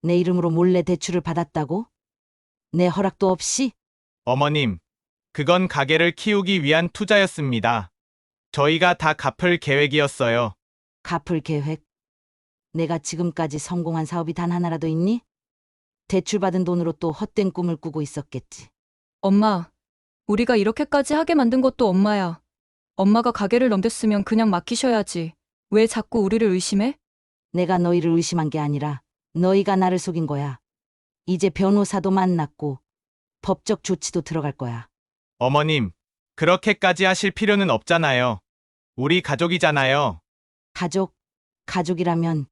내 이름으로 몰래 대출을 받았다고? 내 허락도 없이? 어머님, 그건 가게를 키우기 위한 투자였습니다. 저희가 다 갚을 계획이었어요. 갚을 계획? 내가 지금까지 성공한 사업이 단 하나라도 있니? 대출받은 돈으로 또 헛된 꿈을 꾸고 있었겠지. 엄마, 우리가 이렇게까지 하게 만든 것도 엄마야. 엄마가 가게를 넘겼으면 그냥 맡기셔야지. 왜 자꾸 우리를 의심해? 내가 너희를 의심한 게 아니라 너희가 나를 속인 거야. 이제 변호사도 만났고 법적 조치도 들어갈 거야. 어머님, 그렇게까지 하실 필요는 없잖아요. 우리 가족이잖아요. 가족이라면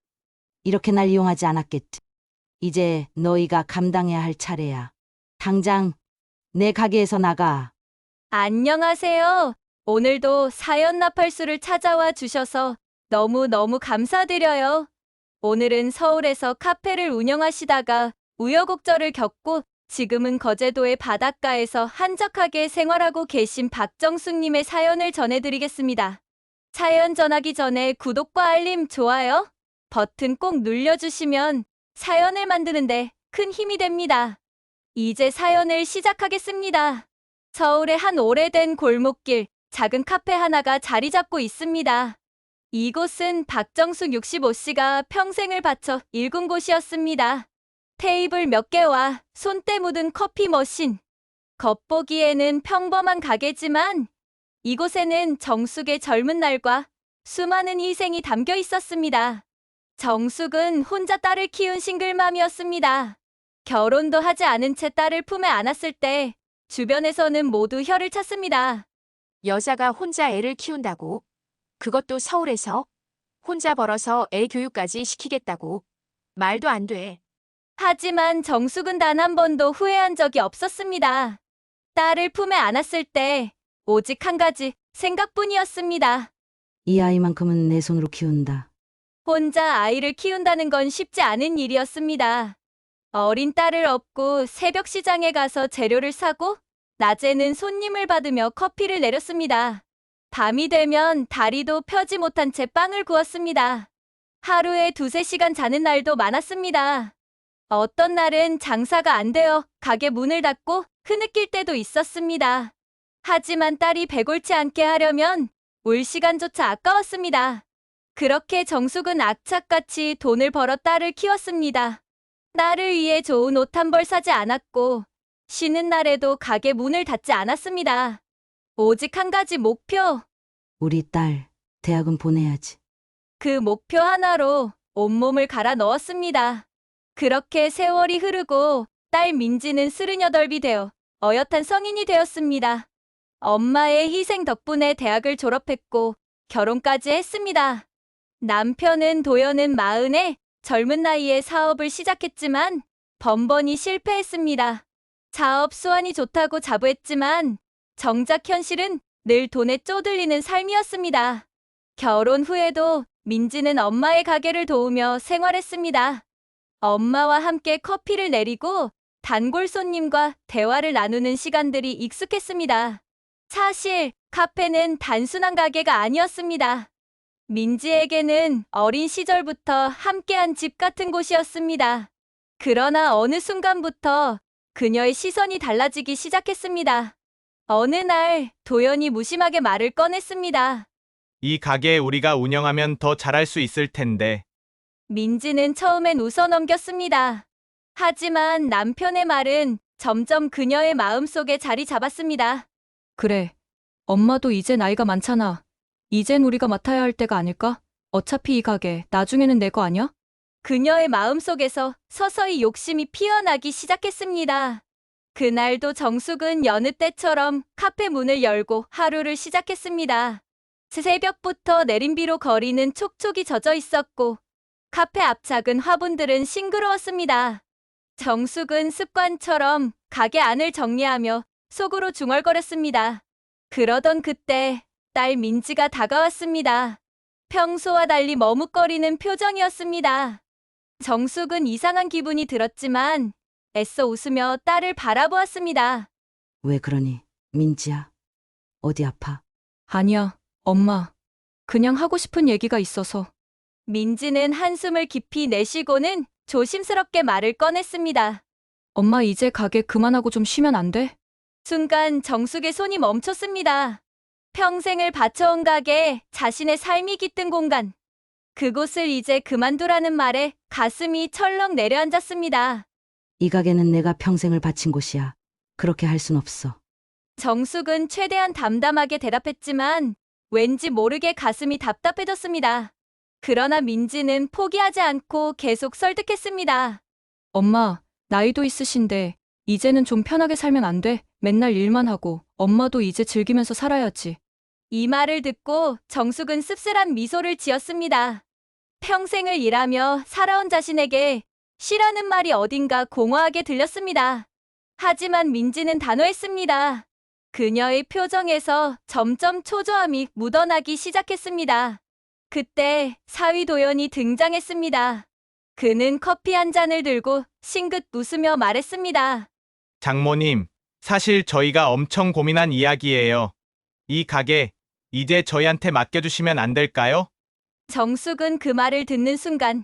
이렇게 날 이용하지 않았겠지. 이제 너희가 감당해야 할 차례야. 당장 내 가게에서 나가. 안녕하세요. 오늘도 사연 나팔수를 찾아와 주셔서 너무너무 감사드려요. 오늘은 서울에서 카페를 운영하시다가 우여곡절을 겪고 지금은 거제도의 바닷가에서 한적하게 생활하고 계신 박정숙님의 사연을 전해드리겠습니다. 사연 전하기 전에 구독과 알림, 좋아요 버튼 꼭 눌러주시면 사연을 만드는데 큰 힘이 됩니다. 이제 사연을 시작하겠습니다. 서울의 한 오래된 골목길, 작은 카페 하나가 자리 잡고 있습니다. 이곳은 박정숙 65씨가 평생을 바쳐 일군 곳이었습니다. 테이블 몇 개와 손때 묻은 커피 머신. 겉보기에는 평범한 가게지만 이곳에는 정숙의 젊은 날과 수많은 희생이 담겨 있었습니다. 정숙은 혼자 딸을 키운 싱글맘이었습니다. 결혼도 하지 않은 채 딸을 품에 안았을 때 주변에서는 모두 혀를 찼습니다. 여자가 혼자 애를 키운다고? 그것도 서울에서? 혼자 벌어서 애 교육까지 시키겠다고? 말도 안 돼. 하지만 정숙은 단 한 번도 후회한 적이 없었습니다. 딸을 품에 안았을 때 오직 한 가지 생각뿐이었습니다. 이 아이만큼은 내 손으로 키운다. 혼자 아이를 키운다는 건 쉽지 않은 일이었습니다. 어린 딸을 업고 새벽 시장에 가서 재료를 사고 낮에는 손님을 받으며 커피를 내렸습니다. 밤이 되면 다리도 펴지 못한 채 빵을 구웠습니다. 하루에 2~3시간 자는 날도 많았습니다. 어떤 날은 장사가 안 되어 가게 문을 닫고 흐느낄 때도 있었습니다. 하지만 딸이 배골치 않게 하려면 올 시간조차 아까웠습니다. 그렇게 정숙은 악착같이 돈을 벌어 딸을 키웠습니다. 딸을 위해 좋은 옷 한 벌 사지 않았고 쉬는 날에도 가게 문을 닫지 않았습니다. 오직 한 가지 목표. 우리 딸 대학은 보내야지. 그 목표 하나로 온몸을 갈아 넣었습니다. 그렇게 세월이 흐르고 딸 민지는 38이 되어 어엿한 성인이 되었습니다. 엄마의 희생 덕분에 대학을 졸업했고 결혼까지 했습니다. 남편은 도연은 40에 젊은 나이에 사업을 시작했지만 번번이 실패했습니다. 사업 수완이 좋다고 자부했지만 정작 현실은 늘 돈에 쪼들리는 삶이었습니다. 결혼 후에도 민지는 엄마의 가게를 도우며 생활했습니다. 엄마와 함께 커피를 내리고 단골 손님과 대화를 나누는 시간들이 익숙했습니다. 사실 카페는 단순한 가게가 아니었습니다. 민지에게는 어린 시절부터 함께한 집 같은 곳이었습니다. 그러나 어느 순간부터 그녀의 시선이 달라지기 시작했습니다. 어느 날 도연이 무심하게 말을 꺼냈습니다. 이 가게 우리가 운영하면 더 잘할 수 있을 텐데. 민지는 처음엔 웃어 넘겼습니다. 하지만 남편의 말은 점점 그녀의 마음속에 자리 잡았습니다. 그래, 엄마도 이제 나이가 많잖아. 이젠 우리가 맡아야 할 때가 아닐까? 어차피 이 가게 나중에는 내 거 아니야? 그녀의 마음속에서 서서히 욕심이 피어나기 시작했습니다. 그날도 정숙은 여느 때처럼 카페 문을 열고 하루를 시작했습니다. 새벽부터 내린 비로 거리는 촉촉이 젖어 있었고 카페 앞 작은 화분들은 싱그러웠습니다. 정숙은 습관처럼 가게 안을 정리하며 속으로 중얼거렸습니다. 그러던 그때 딸 민지가 다가왔습니다. 평소와 달리 머뭇거리는 표정이었습니다. 정숙은 이상한 기분이 들었지만 애써 웃으며 딸을 바라보았습니다. 왜 그러니, 민지야? 어디 아파? 아니야, 엄마. 그냥 하고 싶은 얘기가 있어서. 민지는 한숨을 깊이 내쉬고는 조심스럽게 말을 꺼냈습니다. 엄마 이제 가게 그만하고 좀 쉬면 안 돼? 순간 정숙의 손이 멈췄습니다. 평생을 바쳐온 가게, 자신의 삶이 깃든 공간. 그곳을 이제 그만두라는 말에 가슴이 철렁 내려앉았습니다. 이 가게는 내가 평생을 바친 곳이야. 그렇게 할 순 없어. 정숙은 최대한 담담하게 대답했지만 왠지 모르게 가슴이 답답해졌습니다. 그러나 민지는 포기하지 않고 계속 설득했습니다. 엄마, 나이도 있으신데 이제는 좀 편하게 살면 안 돼? 맨날 일만 하고 엄마도 이제 즐기면서 살아야지. 이 말을 듣고 정숙은 씁쓸한 미소를 지었습니다. 평생을 일하며 살아온 자신에게 쉬라는 말이 어딘가 공허하게 들렸습니다. 하지만 민지는 단호했습니다. 그녀의 표정에서 점점 초조함이 묻어나기 시작했습니다. 그때 사위 도연이 등장했습니다. 그는 커피 한 잔을 들고 싱긋 웃으며 말했습니다. 장모님, 사실 저희가 엄청 고민한 이야기예요. 이 가게, 이제 저희한테 맡겨주시면 안 될까요? 정숙은 그 말을 듣는 순간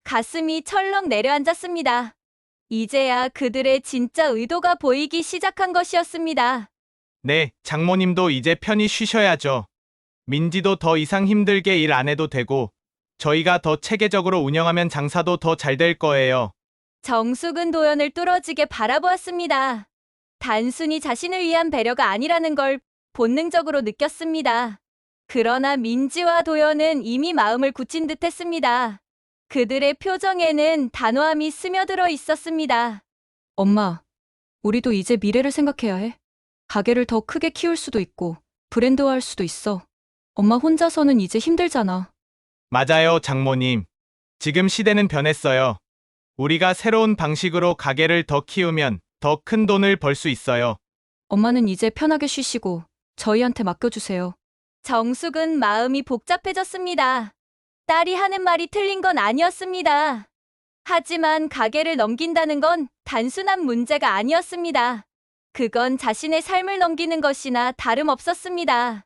가슴이 철렁 내려앉았습니다. 이제야 그들의 진짜 의도가 보이기 시작한 것이었습니다. 네, 장모님도 이제 편히 쉬셔야죠. 민지도 더 이상 힘들게 일 안 해도 되고, 저희가 더 체계적으로 운영하면 장사도 더 잘 될 거예요. 정숙은 도연을 뚫어지게 바라보았습니다. 단순히 자신을 위한 배려가 아니라는 걸 본능적으로 느꼈습니다. 그러나 민지와 도연은 이미 마음을 굳힌 듯 했습니다. 그들의 표정에는 단호함이 스며들어 있었습니다. 엄마, 우리도 이제 미래를 생각해야 해. 가게를 더 크게 키울 수도 있고 브랜드화할 수도 있어. 엄마 혼자서는 이제 힘들잖아. 맞아요, 장모님. 지금 시대는 변했어요. 우리가 새로운 방식으로 가게를 더 키우면 더 큰 돈을 벌 수 있어요. 엄마는 이제 편하게 쉬시고 저희한테 맡겨주세요. 정숙은 마음이 복잡해졌습니다. 딸이 하는 말이 틀린 건 아니었습니다. 하지만 가게를 넘긴다는 건 단순한 문제가 아니었습니다. 그건 자신의 삶을 넘기는 것이나 다름없었습니다.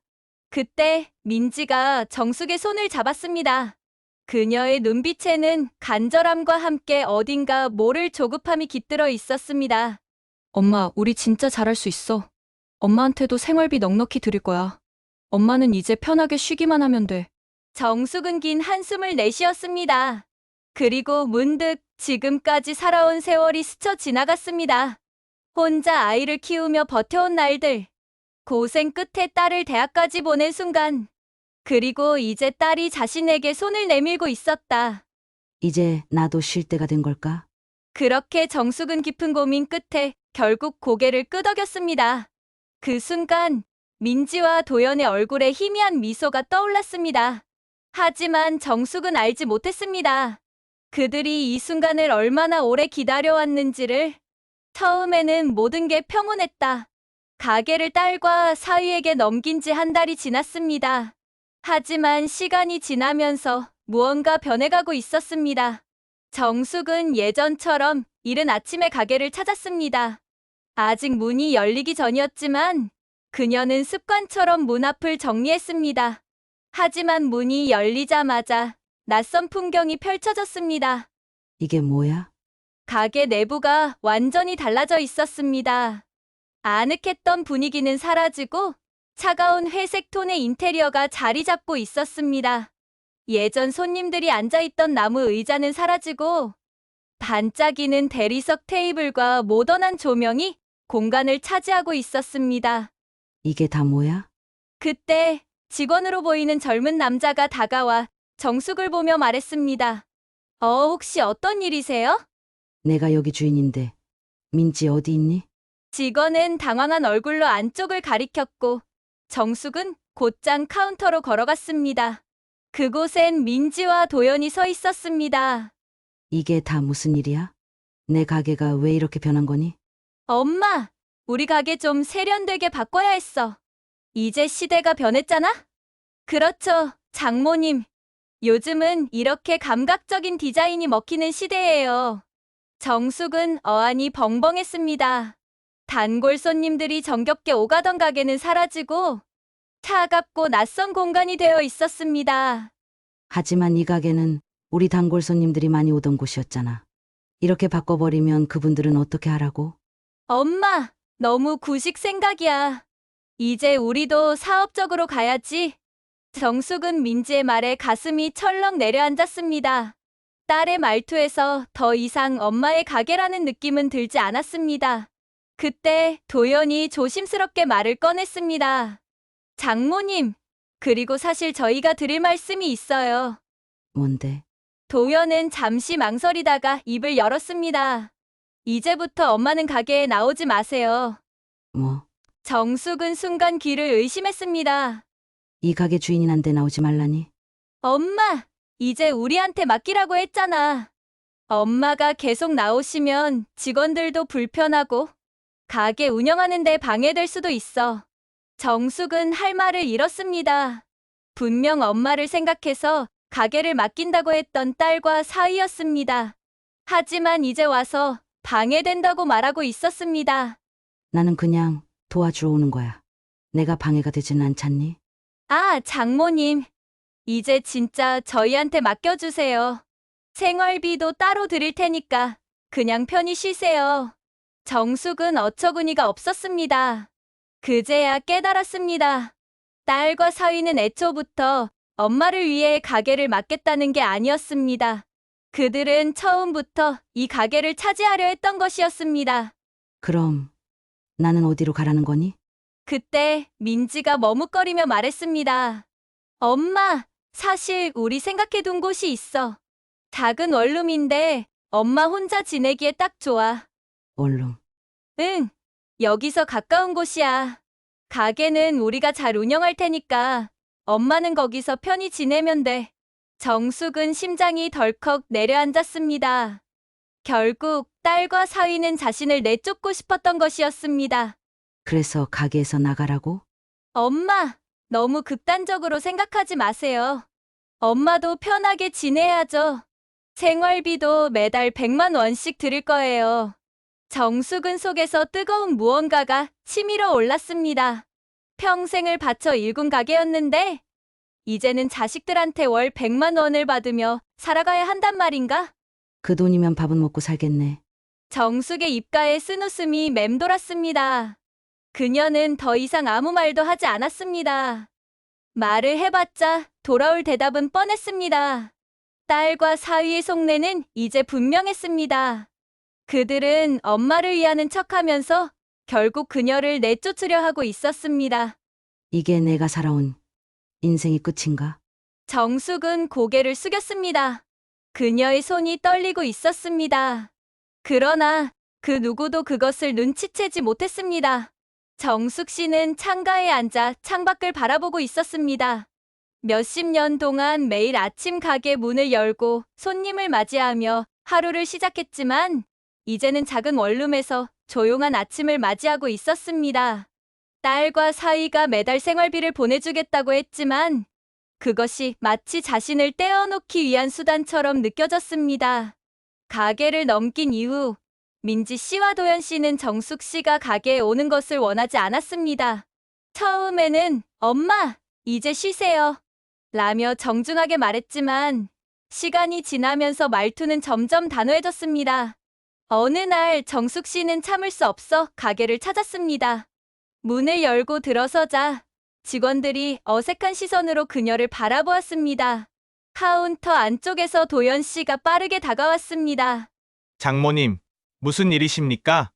그때 민지가 정숙의 손을 잡았습니다. 그녀의 눈빛에는 간절함과 함께 어딘가 모를 조급함이 깃들어 있었습니다. 엄마, 우리 진짜 잘할 수 있어. 엄마한테도 생활비 넉넉히 드릴 거야. 엄마는 이제 편하게 쉬기만 하면 돼. 정숙은 긴 한숨을 내쉬었습니다. 그리고 문득 지금까지 살아온 세월이 스쳐 지나갔습니다. 혼자 아이를 키우며 버텨온 날들. 고생 끝에 딸을 대학까지 보낸 순간. 그리고 이제 딸이 자신에게 손을 내밀고 있었다. 이제 나도 쉴 때가 된 걸까? 그렇게 정숙은 깊은 고민 끝에 결국 고개를 끄덕였습니다. 그 순간 민지와 도연의 얼굴에 희미한 미소가 떠올랐습니다. 하지만 정숙은 알지 못했습니다. 그들이 이 순간을 얼마나 오래 기다려왔는지를. 처음에는 모든 게 평온했다. 가게를 딸과 사위에게 넘긴 지 한 달이 지났습니다. 하지만 시간이 지나면서 무언가 변해가고 있었습니다. 정숙은 예전처럼 이른 아침에 가게를 찾았습니다. 아직 문이 열리기 전이었지만 그녀는 습관처럼 문 앞을 정리했습니다. 하지만 문이 열리자마자 낯선 풍경이 펼쳐졌습니다. 이게 뭐야? 가게 내부가 완전히 달라져 있었습니다. 아늑했던 분위기는 사라지고 차가운 회색 톤의 인테리어가 자리 잡고 있었습니다. 예전 손님들이 앉아있던 나무 의자는 사라지고 반짝이는 대리석 테이블과 모던한 조명이 공간을 차지하고 있었습니다. 이게 다 뭐야? 그때 직원으로 보이는 젊은 남자가 다가와 정숙을 보며 말했습니다. 혹시 어떤 일이세요? 내가 여기 주인인데. 민지 어디 있니? 직원은 당황한 얼굴로 안쪽을 가리켰고 정숙은 곧장 카운터로 걸어갔습니다. 그곳엔 민지와 도연이 서 있었습니다. 이게 다 무슨 일이야? 내 가게가 왜 이렇게 변한 거니? 엄마, 우리 가게 좀 세련되게 바꿔야 했어. 이제 시대가 변했잖아? 그렇죠, 장모님. 요즘은 이렇게 감각적인 디자인이 먹히는 시대예요. 정숙은 어안이 벙벙했습니다. 단골 손님들이 정겹게 오가던 가게는 사라지고 차갑고 낯선 공간이 되어 있었습니다. 하지만 이 가게는 우리 단골 손님들이 많이 오던 곳이었잖아. 이렇게 바꿔버리면 그분들은 어떻게 하라고? 엄마, 너무 구식 생각이야. 이제 우리도 사업적으로 가야지. 정숙은 민지의 말에 가슴이 철렁 내려앉았습니다. 딸의 말투에서 더 이상 엄마의 가게라는 느낌은 들지 않았습니다. 그때 도연이 조심스럽게 말을 꺼냈습니다. 장모님, 그리고 사실 저희가 드릴 말씀이 있어요. 뭔데? 도연은 잠시 망설이다가 입을 열었습니다. 이제부터 엄마는 가게에 나오지 마세요. 뭐? 정숙은 순간 귀를 의심했습니다. 이 가게 주인인한테 나오지 말라니? 엄마, 이제 우리한테 맡기라고 했잖아. 엄마가 계속 나오시면 직원들도 불편하고 가게 운영하는 데 방해될 수도 있어. 정숙은 할 말을 잃었습니다. 분명 엄마를 생각해서 가게를 맡긴다고 했던 딸과 사위였습니다. 하지만 이제 와서 방해된다고 말하고 있었습니다. 나는 그냥 도와주러 오는 거야. 내가 방해가 되지는 않잖니? 아, 장모님. 이제 진짜 저희한테 맡겨주세요. 생활비도 따로 드릴 테니까 그냥 편히 쉬세요. 정숙은 어처구니가 없었습니다. 그제야 깨달았습니다. 딸과 사위는 애초부터 엄마를 위해 가게를 맡겠다는 게 아니었습니다. 그들은 처음부터 이 가게를 차지하려 했던 것이었습니다. 그럼 나는 어디로 가라는 거니? 그때 민지가 머뭇거리며 말했습니다. 엄마, 사실 우리 생각해둔 곳이 있어. 작은 원룸인데 엄마 혼자 지내기에 딱 좋아. 원룸. 응, 여기서 가까운 곳이야. 가게는 우리가 잘 운영할 테니까 엄마는 거기서 편히 지내면 돼. 정숙은 심장이 덜컥 내려앉았습니다. 결국 딸과 사위는 자신을 내쫓고 싶었던 것이었습니다. 그래서 가게에서 나가라고? 엄마, 너무 극단적으로 생각하지 마세요. 엄마도 편하게 지내야죠. 생활비도 매달 100만 원씩 드릴 거예요. 정숙은 속에서 뜨거운 무언가가 치밀어 올랐습니다. 평생을 바쳐 일군 가게였는데 이제는 자식들한테 월 100만 원을 받으며 살아가야 한단 말인가? 그 돈이면 밥은 먹고 살겠네. 정숙의 입가에 쓴웃음이 맴돌았습니다. 그녀는 더 이상 아무 말도 하지 않았습니다. 말을 해봤자 돌아올 대답은 뻔했습니다. 딸과 사위의 속내는 이제 분명했습니다. 그들은 엄마를 위하는 척하면서 결국 그녀를 내쫓으려 하고 있었습니다. 이게 내가 살아온 인생의 끝인가? 정숙은 고개를 숙였습니다. 그녀의 손이 떨리고 있었습니다. 그러나 그 누구도 그것을 눈치채지 못했습니다. 정숙 씨는 창가에 앉아 창밖을 바라보고 있었습니다. 몇십 년 동안 매일 아침 가게 문을 열고 손님을 맞이하며 하루를 시작했지만 이제는 작은 원룸에서 조용한 아침을 맞이하고 있었습니다. 딸과 사위가 매달 생활비를 보내주겠다고 했지만 그것이 마치 자신을 떼어놓기 위한 수단처럼 느껴졌습니다. 가게를 넘긴 이후 민지 씨와 도연 씨는 정숙 씨가 가게에 오는 것을 원하지 않았습니다. 처음에는 엄마, 이제 쉬세요. 라며 정중하게 말했지만 시간이 지나면서 말투는 점점 단호해졌습니다. 어느 날 정숙 씨는 참을 수 없어 가게를 찾았습니다. 문을 열고 들어서자 직원들이 어색한 시선으로 그녀를 바라보았습니다. 카운터 안쪽에서 도연 씨가 빠르게 다가왔습니다. 장모님, 무슨 일이십니까?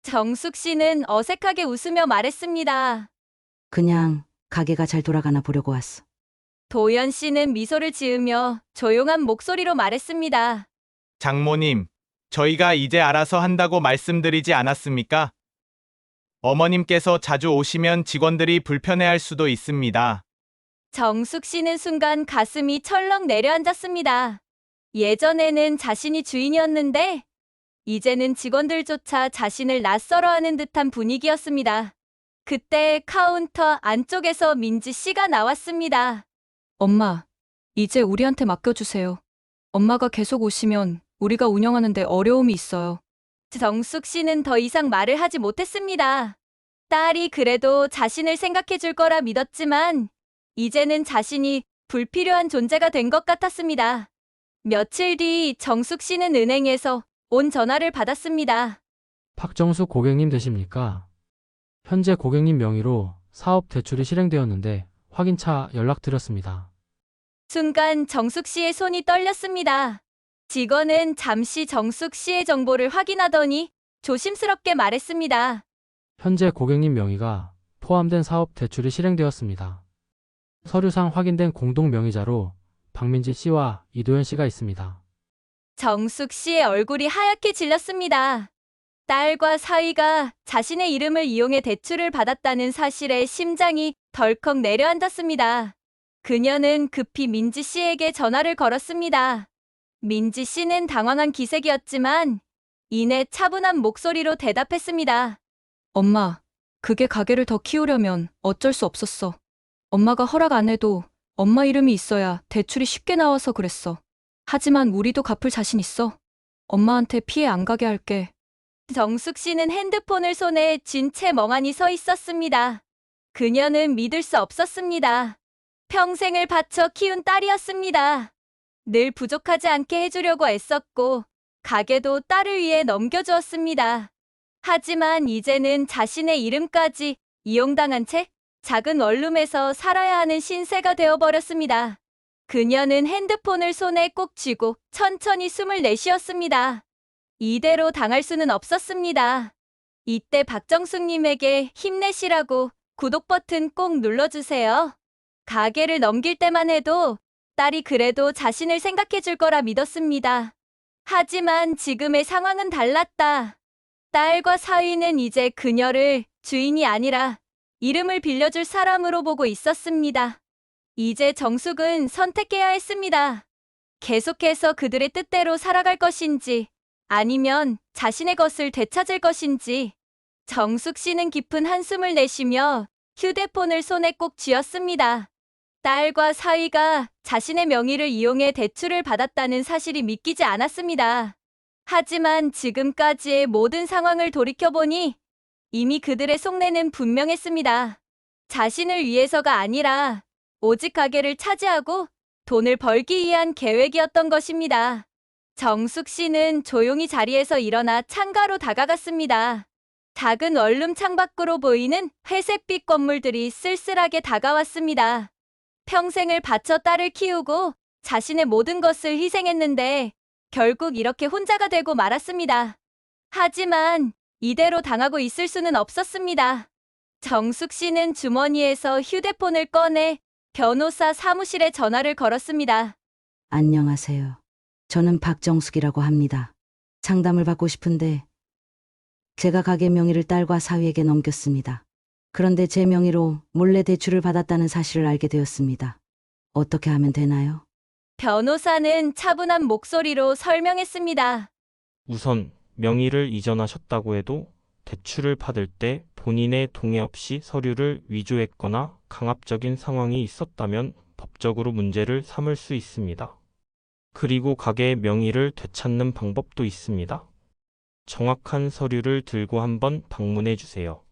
정숙 씨는 어색하게 웃으며 말했습니다. 그냥 가게가 잘 돌아가나 보려고 왔어. 도연 씨는 미소를 지으며 조용한 목소리로 말했습니다. 장모님, 저희가 이제 알아서 한다고 말씀드리지 않았습니까? 어머님께서 자주 오시면 직원들이 불편해할 수도 있습니다. 정숙 씨는 순간 가슴이 철렁 내려앉았습니다. 예전에는 자신이 주인이었는데 이제는 직원들조차 자신을 낯설어하는 듯한 분위기였습니다. 그때 카운터 안쪽에서 민지 씨가 나왔습니다. 엄마, 이제 우리한테 맡겨주세요. 엄마가 계속 오시면 우리가 운영하는데 어려움이 있어요. 정숙 씨는 더 이상 말을 하지 못했습니다. 딸이 그래도 자신을 생각해 줄 거라 믿었지만 이제는 자신이 불필요한 존재가 된 것 같았습니다. 며칠 뒤 정숙 씨는 은행에서 온 전화를 받았습니다. 박정수 고객님 되십니까? 현재 고객님 명의로 사업 대출이 실행되었는데 확인차 연락드렸습니다. 순간 정숙 씨의 손이 떨렸습니다. 직원은 잠시 정숙 씨의 정보를 확인하더니 조심스럽게 말했습니다. 현재 고객님 명의가 포함된 사업 대출이 실행되었습니다. 서류상 확인된 공동 명의자로 박민지 씨와 이도현 씨가 있습니다. 정숙 씨의 얼굴이 하얗게 질렸습니다. 딸과 사위가 자신의 이름을 이용해 대출을 받았다는 사실에 심장이 덜컥 내려앉았습니다. 그녀는 급히 민지 씨에게 전화를 걸었습니다. 민지 씨는 당황한 기색이었지만 이내 차분한 목소리로 대답했습니다. 엄마, 그게 가게를 더 키우려면 어쩔 수 없었어. 엄마가 허락 안 해도 엄마 이름이 있어야 대출이 쉽게 나와서 그랬어. 하지만 우리도 갚을 자신 있어. 엄마한테 피해 안 가게 할게. 정숙 씨는 핸드폰을 손에 쥔 채 멍하니 서 있었습니다. 그녀는 믿을 수 없었습니다. 평생을 바쳐 키운 딸이었습니다. 늘 부족하지 않게 해주려고 애썼고 가게도 딸을 위해 넘겨주었습니다. 하지만 이제는 자신의 이름까지 이용당한 채 작은 원룸에서 살아야 하는 신세가 되어버렸습니다. 그녀는 핸드폰을 손에 꼭 쥐고 천천히 숨을 내쉬었습니다. 이대로 당할 수는 없었습니다. 이때 박정숙님에게 힘내시라고 구독 버튼 꼭 눌러주세요. 가게를 넘길 때만 해도 딸이 그래도 자신을 생각해 줄 거라 믿었습니다. 하지만 지금의 상황은 달랐다. 딸과 사위는 이제 그녀를 주인이 아니라 이름을 빌려줄 사람으로 보고 있었습니다. 이제 정숙은 선택해야 했습니다. 계속해서 그들의 뜻대로 살아갈 것인지 아니면 자신의 것을 되찾을 것인지. 정숙 씨는 깊은 한숨을 내쉬며 휴대폰을 손에 꼭 쥐었습니다. 딸과 사위가 자신의 명의를 이용해 대출을 받았다는 사실이 믿기지 않았습니다. 하지만 지금까지의 모든 상황을 돌이켜보니 이미 그들의 속내는 분명했습니다. 자신을 위해서가 아니라 오직 가게를 차지하고 돈을 벌기 위한 계획이었던 것입니다. 정숙 씨는 조용히 자리에서 일어나 창가로 다가갔습니다. 작은 원룸 창밖으로 보이는 회색빛 건물들이 쓸쓸하게 다가왔습니다. 평생을 바쳐 딸을 키우고 자신의 모든 것을 희생했는데 결국 이렇게 혼자가 되고 말았습니다. 하지만 이대로 당하고 있을 수는 없었습니다. 정숙 씨는 주머니에서 휴대폰을 꺼내 변호사 사무실에 전화를 걸었습니다. 안녕하세요. 저는 박정숙이라고 합니다. 상담을 받고 싶은데 제가 가게 명의를 딸과 사위에게 넘겼습니다. 그런데 제 명의로 몰래 대출을 받았다는 사실을 알게 되었습니다. 어떻게 하면 되나요? 변호사는 차분한 목소리로 설명했습니다. 우선 명의를 이전하셨다고 해도 대출을 받을 때 본인의 동의 없이 서류를 위조했거나 강압적인 상황이 있었다면 법적으로 문제를 삼을 수 있습니다. 그리고 가게의 명의를 되찾는 방법도 있습니다. 정확한 서류를 들고 한번 방문해 주세요.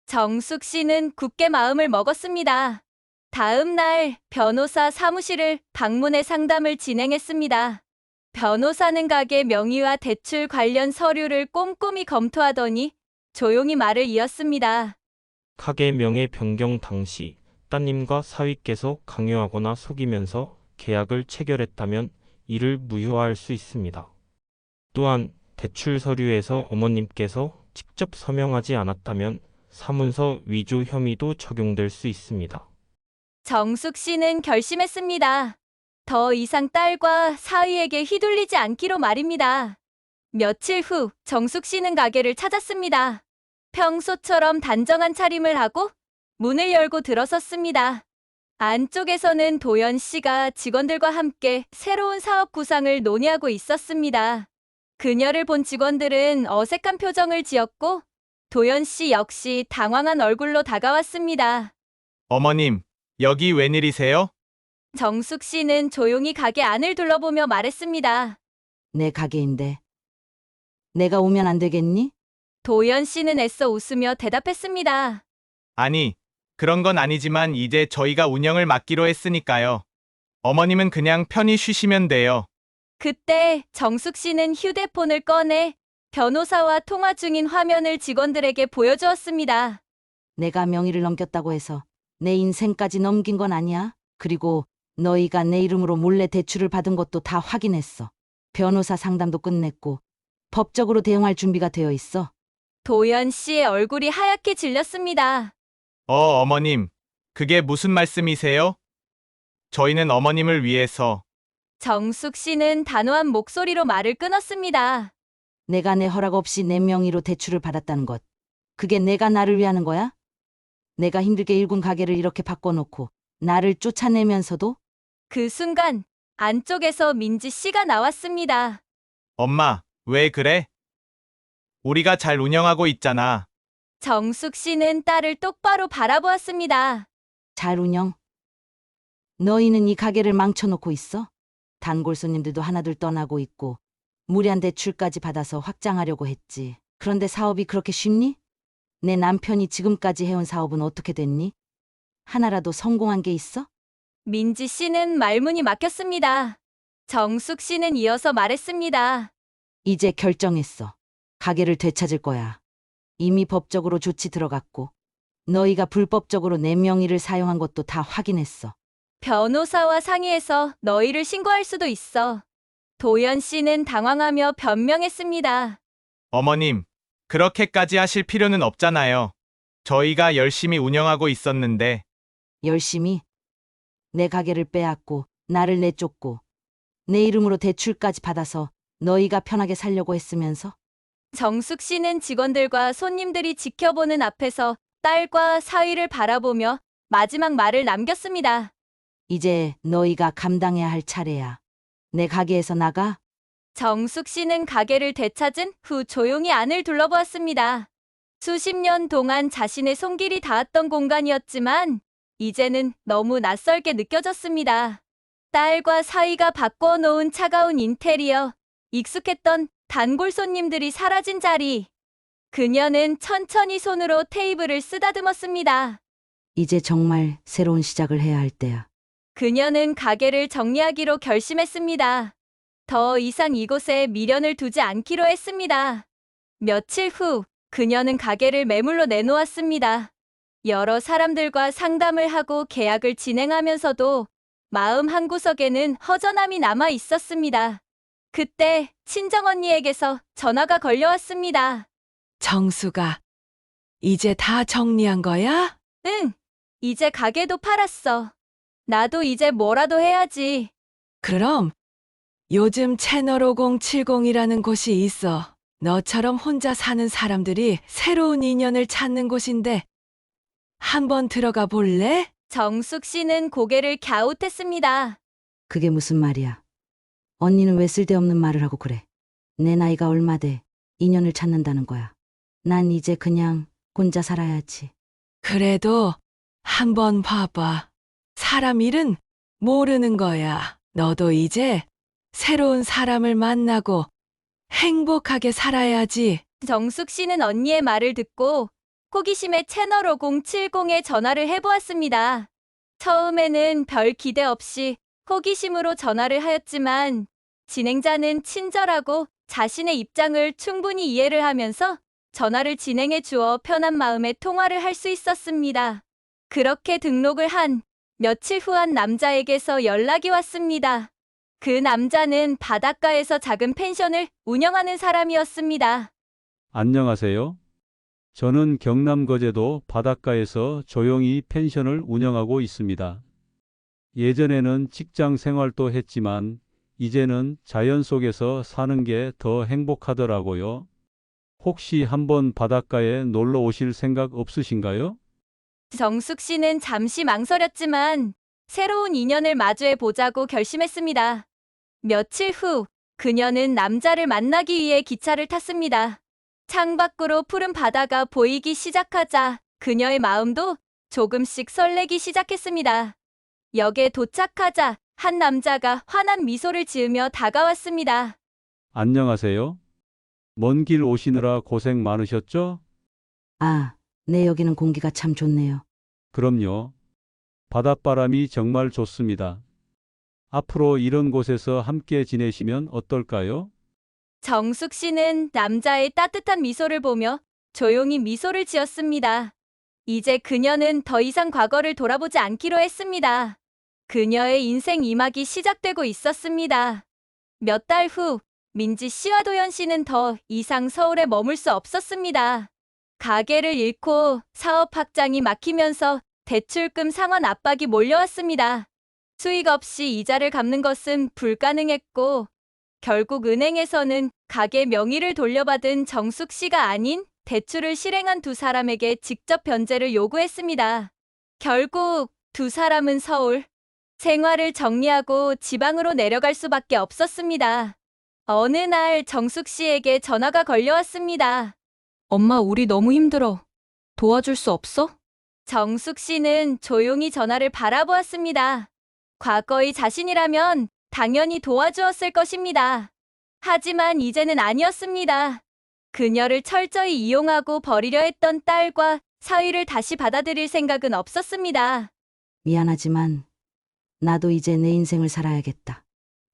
정숙 씨는 굳게 마음을 먹었습니다. 다음 날 변호사 사무실을 방문해 상담을 진행했습니다. 변호사는 가게 명의와 대출 관련 서류를 꼼꼼히 검토하더니 조용히 말을 이었습니다. 가게 명의 변경 당시 따님과 사위께서 강요하거나 속이면서 계약을 체결했다면 이를 무효화할 수 있습니다. 또한 대출 서류에서 어머님께서 직접 서명하지 않았다면 사문서 위조 혐의도 적용될 수 있습니다. 정숙 씨는 결심했습니다. 더 이상 딸과 사위에게 휘둘리지 않기로 말입니다. 며칠 후 정숙 씨는 가게를 찾았습니다. 평소처럼 단정한 차림을 하고 문을 열고 들어섰습니다. 안쪽에서는 도연 씨가 직원들과 함께 새로운 사업 구상을 논의하고 있었습니다. 그녀를 본 직원들은 어색한 표정을 지었고 도연 씨 역시 당황한 얼굴로 다가왔습니다. 어머님, 여기 웬일이세요? 정숙 씨는 조용히 가게 안을 둘러보며 말했습니다. 내 가게인데 내가 오면 안 되겠니? 도연 씨는 애써 웃으며 대답했습니다. 아니, 그런 건 아니지만 이제 저희가 운영을 맡기로 했으니까요. 어머님은 그냥 편히 쉬시면 돼요. 그때 정숙 씨는 휴대폰을 꺼내 변호사와 통화 중인 화면을 직원들에게 보여주었습니다. 내가 명의를 넘겼다고 해서 내 인생까지 넘긴 건 아니야. 그리고 너희가 내 이름으로 몰래 대출을 받은 것도 다 확인했어. 변호사 상담도 끝냈고 법적으로 대응할 준비가 되어 있어. 도연 씨의 얼굴이 하얗게 질렸습니다. 어머님, 그게 무슨 말씀이세요? 저희는 어머님을 위해서 정숙 씨는 단호한 목소리로 말을 끊었습니다. 내가 내 허락 없이 내 명의로 대출을 받았다는 것. 그게 내가 나를 위하는 거야? 내가 힘들게 일군 가게를 이렇게 바꿔놓고 나를 쫓아내면서도? 그 순간 안쪽에서 민지 씨가 나왔습니다. 엄마, 왜 그래? 우리가 잘 운영하고 있잖아. 정숙 씨는 딸을 똑바로 바라보았습니다. 잘 운영. 너희는 이 가게를 망쳐놓고 있어? 단골 손님들도 하나둘 떠나고 있고 무리한 대출까지 받아서 확장하려고 했지. 그런데 사업이 그렇게 쉽니? 내 남편이 지금까지 해온 사업은 어떻게 됐니? 하나라도 성공한 게 있어? 민지 씨는 말문이 막혔습니다. 정숙 씨는 이어서 말했습니다. 이제 결정했어. 가게를 되찾을 거야. 이미 법적으로 조치 들어갔고 너희가 불법적으로 내 명의를 사용한 것도 다 확인했어. 변호사와 상의해서 너희를 신고할 수도 있어. 도연 씨는 당황하며 변명했습니다. 어머님, 그렇게까지 하실 필요는 없잖아요. 저희가 열심히 운영하고 있었는데, 열심히 내 가게를 빼앗고 나를 내쫓고 내 이름으로 대출까지 받아서 너희가 편하게 살려고 했으면서 정숙 씨는 직원들과 손님들이 지켜보는 앞에서 딸과 사위를 바라보며 마지막 말을 남겼습니다. 이제 너희가 감당해야 할 차례야. 내 가게에서 나가. 정숙 씨는 가게를 되찾은 후 조용히 안을 둘러보았습니다. 수십 년 동안 자신의 손길이 닿았던 공간이었지만 이제는 너무 낯설게 느껴졌습니다. 딸과 사위가 바꿔 놓은 차가운 인테리어, 익숙했던 단골 손님들이 사라진 자리. 그녀는 천천히 손으로 테이블을 쓰다듬었습니다. 이제 정말 새로운 시작을 해야 할 때야. 그녀는 가게를 정리하기로 결심했습니다. 더 이상 이곳에 미련을 두지 않기로 했습니다. 며칠 후, 그녀는 가게를 매물로 내놓았습니다. 여러 사람들과 상담을 하고 계약을 진행하면서도 마음 한구석에는 허전함이 남아 있었습니다. 그때 친정언니에게서 전화가 걸려왔습니다. 정수가 이제 다 정리한 거야? 응, 이제 가게도 팔았어. 나도 이제 뭐라도 해야지. 그럼 요즘 채널 5070이라는 곳이 있어. 너처럼 혼자 사는 사람들이 새로운 인연을 찾는 곳인데 한번 들어가 볼래? 정숙 씨는 고개를 갸웃했습니다. 그게 무슨 말이야? 언니는 왜 쓸데없는 말을 하고 그래? 내 나이가 얼마 돼 인연을 찾는다는 거야. 난 이제 그냥 혼자 살아야지. 그래도 한번 봐봐. 사람 일은 모르는 거야. 너도 이제 새로운 사람을 만나고 행복하게 살아야지. 정숙 씨는 언니의 말을 듣고 호기심에 채널 5070에 전화를 해보았습니다. 처음에는 별 기대 없이 호기심으로 전화를 하였지만 진행자는 친절하고 자신의 입장을 충분히 이해를 하면서 전화를 진행해 주어 편한 마음에 통화를 할 수 있었습니다. 그렇게 등록을 한 며칠 후 한 남자에게서 연락이 왔습니다. 그 남자는 바닷가에서 작은 펜션을 운영하는 사람이었습니다. 안녕하세요. 저는 경남 거제도 바닷가에서 조용히 펜션을 운영하고 있습니다. 예전에는 직장 생활도 했지만 이제는 자연 속에서 사는 게 더 행복하더라고요. 혹시 한번 바닷가에 놀러 오실 생각 없으신가요? 정숙 씨는 잠시 망설였지만 새로운 인연을 마주해 보자고 결심했습니다. 며칠 후 그녀는 남자를 만나기 위해 기차를 탔습니다. 창밖으로 푸른 바다가 보이기 시작하자 그녀의 마음도 조금씩 설레기 시작했습니다. 역에 도착하자 한 남자가 환한 미소를 지으며 다가왔습니다. 안녕하세요. 먼 길 오시느라 고생 많으셨죠? 아, 네, 여기는 공기가 참 좋네요. 그럼요. 바닷바람이 정말 좋습니다. 앞으로 이런 곳에서 함께 지내시면 어떨까요? 정숙 씨는 남자의 따뜻한 미소를 보며 조용히 미소를 지었습니다. 이제 그녀는 더 이상 과거를 돌아보지 않기로 했습니다. 그녀의 인생 2막이 시작되고 있었습니다. 몇 달 후, 민지 씨와 도현 씨는 더 이상 서울에 머물 수 없었습니다. 가게를 잃고 사업 확장이 막히면서 대출금 상환 압박이 몰려왔습니다. 수익 없이 이자를 갚는 것은 불가능했고, 결국 은행에서는 가게 명의를 돌려받은 정숙 씨가 아닌 대출을 실행한 두 사람에게 직접 변제를 요구했습니다. 결국 두 사람은 서울 생활을 정리하고 지방으로 내려갈 수밖에 없었습니다. 어느 날 정숙 씨에게 전화가 걸려왔습니다. 엄마, 우리 너무 힘들어. 도와줄 수 없어? 정숙 씨는 조용히 전화를 바라보았습니다. 과거의 자신이라면 당연히 도와주었을 것입니다. 하지만 이제는 아니었습니다. 그녀를 철저히 이용하고 버리려 했던 딸과 사위를 다시 받아들일 생각은 없었습니다. 미안하지만 나도 이제 내 인생을 살아야겠다.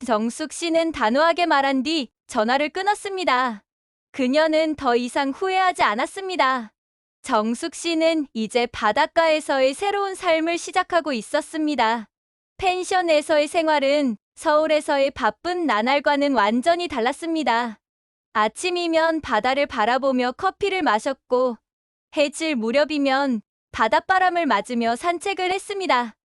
정숙 씨는 단호하게 말한 뒤 전화를 끊었습니다. 그녀는 더 이상 후회하지 않았습니다. 정숙 씨는 이제 바닷가에서의 새로운 삶을 시작하고 있었습니다. 펜션에서의 생활은 서울에서의 바쁜 나날과는 완전히 달랐습니다. 아침이면 바다를 바라보며 커피를 마셨고, 해질 무렵이면 바닷바람을 맞으며 산책을 했습니다.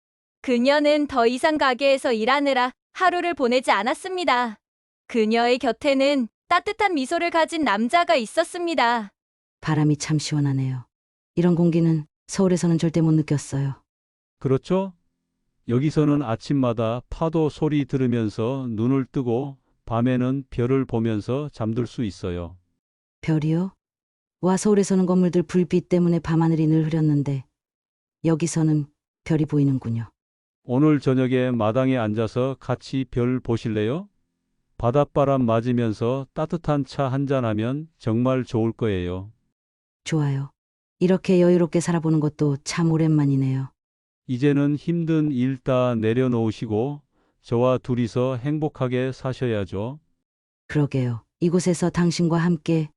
그녀는 더 이상 가게에서 일하느라 하루를 보내지 않았습니다. 그녀의 곁에는 따뜻한 미소를 가진 남자가 있었습니다. 바람이 참 시원하네요. 이런 공기는 서울에서는 절대 못 느꼈어요. 그렇죠? 여기서는 아침마다 파도 소리 들으면서 눈을 뜨고 밤에는 별을 보면서 잠들 수 있어요. 별이요? 와, 서울에서는 건물들 불빛 때문에 밤하늘이 늘 흐렸는데 여기서는 별이 보이는군요. 오늘 저녁에 마당에 앉아서 같이 별 보실래요? 바닷바람 맞으면서 따뜻한 차 한잔하면 정말 좋을 거예요. 좋아요. 이렇게 여유롭게 살아보는 것도 참 오랜만이네요. 이제는 힘든 일 다 내려놓으시고 저와 둘이서 행복하게 사셔야죠. 그러게요. 이곳에서 당신과 함께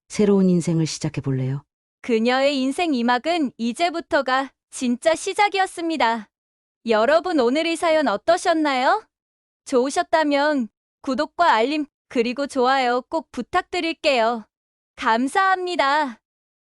새로운 인생을 시작해 볼래요? 그녀의 인생 2막은 이제부터가 진짜 시작이었습니다. 여러분, 오늘 이 사연 어떠셨나요? 좋으셨다면 구독과 알림 그리고 좋아요 꼭 부탁드릴게요. 감사합니다.